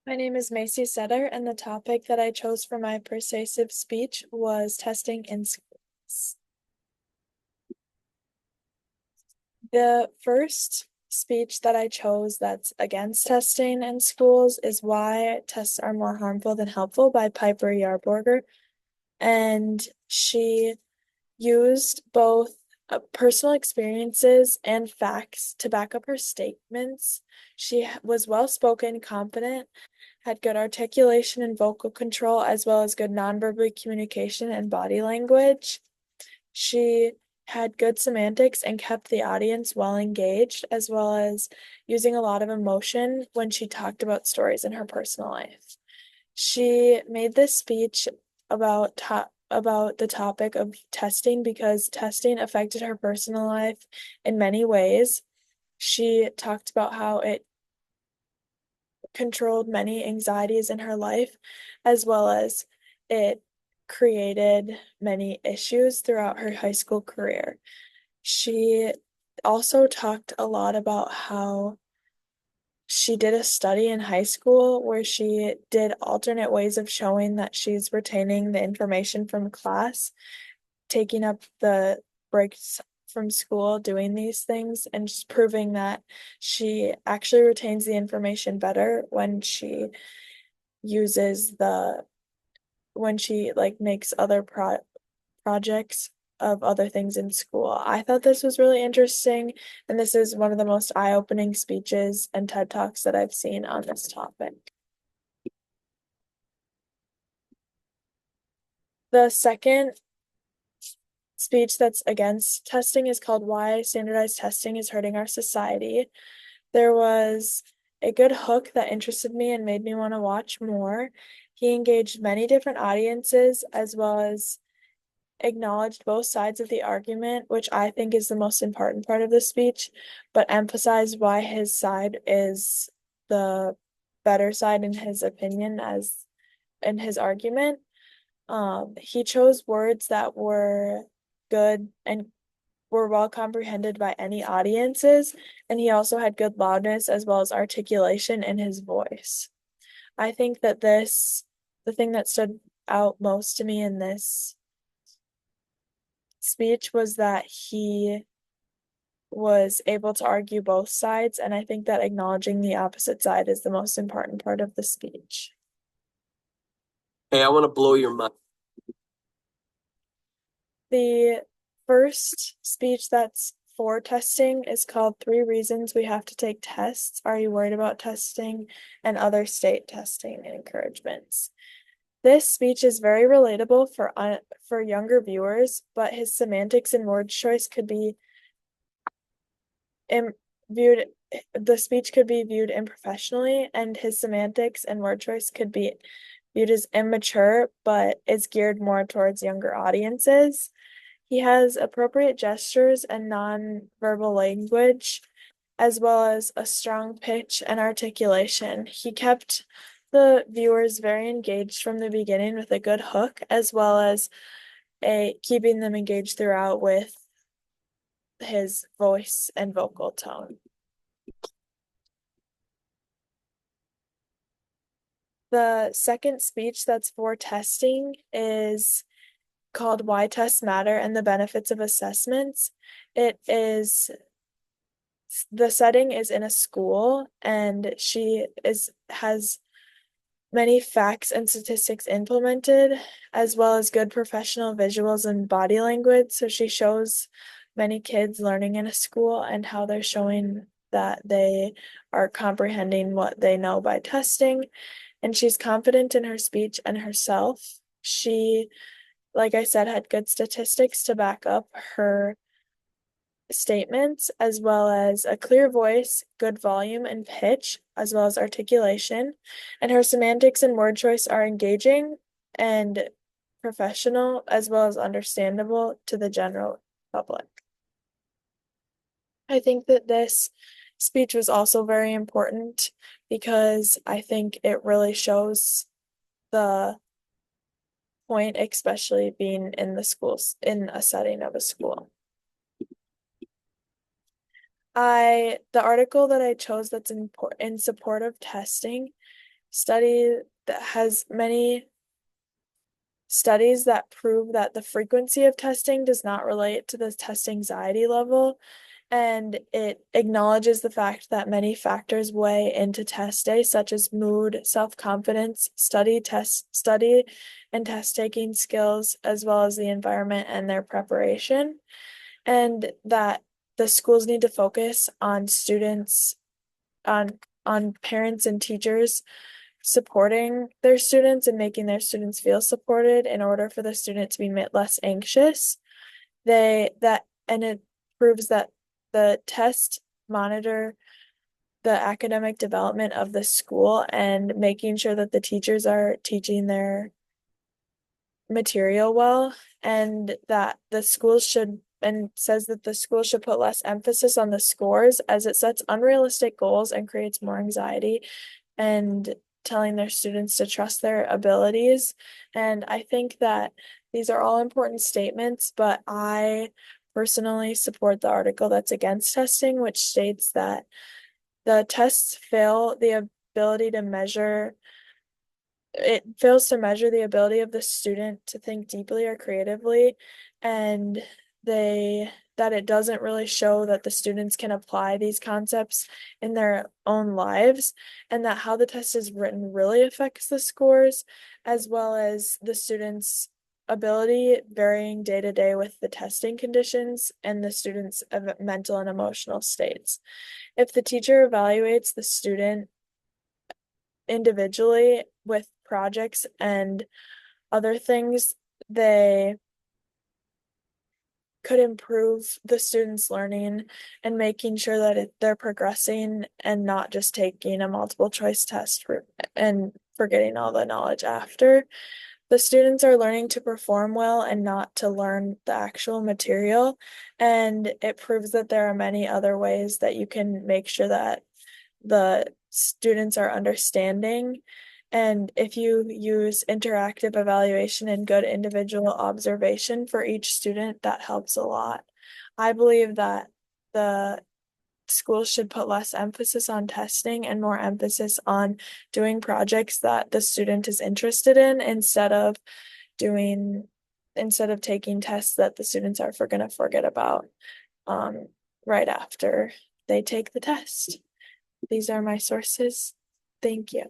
My name is Macey Setter, and the topic that I chose for my persuasive speech was testing in schools. The first speech that I chose that's against testing in schools is Why Tests Are More Harmful Than Helpful by Piper Yarburger. And she used both personal experiences and facts to back up her statements. She was well spoken, confident, had good articulation and vocal control, as well as good nonverbal communication and body language. She had good semantics and kept the audience well engaged, as well as using a lot of emotion when she talked about stories in her personal life. She made this speech about the topic of testing because testing affected her personal life in many ways. She talked about how it controlled many anxieties in her life, as well as it created many issues throughout her high school career. She also talked a lot about how she did a study in high school where she did alternate ways of showing that she's retaining the information from class, taking up the breaks from school, doing these things, and just proving that she actually retains the information better uses the when she like makes other projects of other things in school. I thought this was really interesting, and this is one of the most eye-opening speeches and TED Talks that I've seen on this topic. The second speech that's against testing is called Why Standardized Testing is Hurting Our Society. There was a good hook that interested me and made me want to watch more. He engaged many different audiences as well as acknowledged both sides of the argument, which I think is the most important part of the speech, but emphasized why his side is the better side in his opinion as in his argument. He chose words that were good and were well comprehended by any audiences, and he also had good loudness as well as articulation in his voice. I think that the thing that stood out most to me in this speech was that he was able to argue both sides, and I think that acknowledging the opposite side is the most important part of the speech. Hey, I want to blow your mind. The first speech that's for testing is called Three Reasons We Have to Take Tests. Are you worried about testing and other state testing and encouragements? This speech is very relatable for younger viewers, but his semantics and word choice could be viewed the speech could be viewed improfessionally, and his semantics and word choice could be viewed as immature, but is geared more towards younger audiences. He has appropriate gestures and non-verbal language, as well as a strong pitch and articulation. He kept the viewers very engaged from the beginning with a good hook, as well as keeping them engaged throughout with his voice and vocal tone. The second speech that's for testing is called Why Tests Matter and the Benefits of Assessments. The setting is in a school, and she has many facts and statistics implemented, as well as good professional visuals and body language. So she shows many kids learning in a school and how they're showing that they are comprehending what they know by testing. And she's confident in her speech and herself. She, like I said, had good statistics to back up her statements, as well as a clear voice, good volume and pitch, as well as articulation. And her semantics and word choice are engaging and professional, as well as understandable to the general public. I think that this speech was also very important because I think it really shows the point, especially being in the schools, in a setting of a school. The article that I chose that's in support of testing study that has many studies that prove that the frequency of testing does not relate to the test anxiety level, and it acknowledges the fact that many factors weigh into test day, such as mood, self-confidence, study and test taking skills, as well as the environment and their preparation, and that the schools need to focus on students, on parents and teachers supporting their students and making their students feel supported in order for the student to be made less anxious. And it proves that the test monitor the academic development of the school and making sure that the teachers are teaching their material well, and that the schools should and says that the school should put less emphasis on the scores as it sets unrealistic goals and creates more anxiety, and telling their students to trust their abilities. And I think that these are all important statements, but I personally support the article that's against testing, which states that the tests fail the ability to measure it fails to measure the ability of the student to think deeply or creatively, and they that it doesn't really show that the students can apply these concepts in their own lives, and that how the test is written really affects the scores, as well as the students' ability varying day to day with the testing conditions and the students' mental and emotional states. If the teacher evaluates the student individually with projects and other things, they could improve the students' learning and making sure that they're progressing and not just taking a multiple choice test and forgetting all the knowledge after. The students are learning to perform well and not to learn the actual material. And it proves that there are many other ways that you can make sure that the students are understanding. And if you use interactive evaluation and good individual observation for each student, that helps a lot. I believe that the schools should put less emphasis on testing and more emphasis on doing projects that the student is interested in, doing instead of taking tests that the students are gonna forget about um, right after they take the test. These are my sources. Thank you.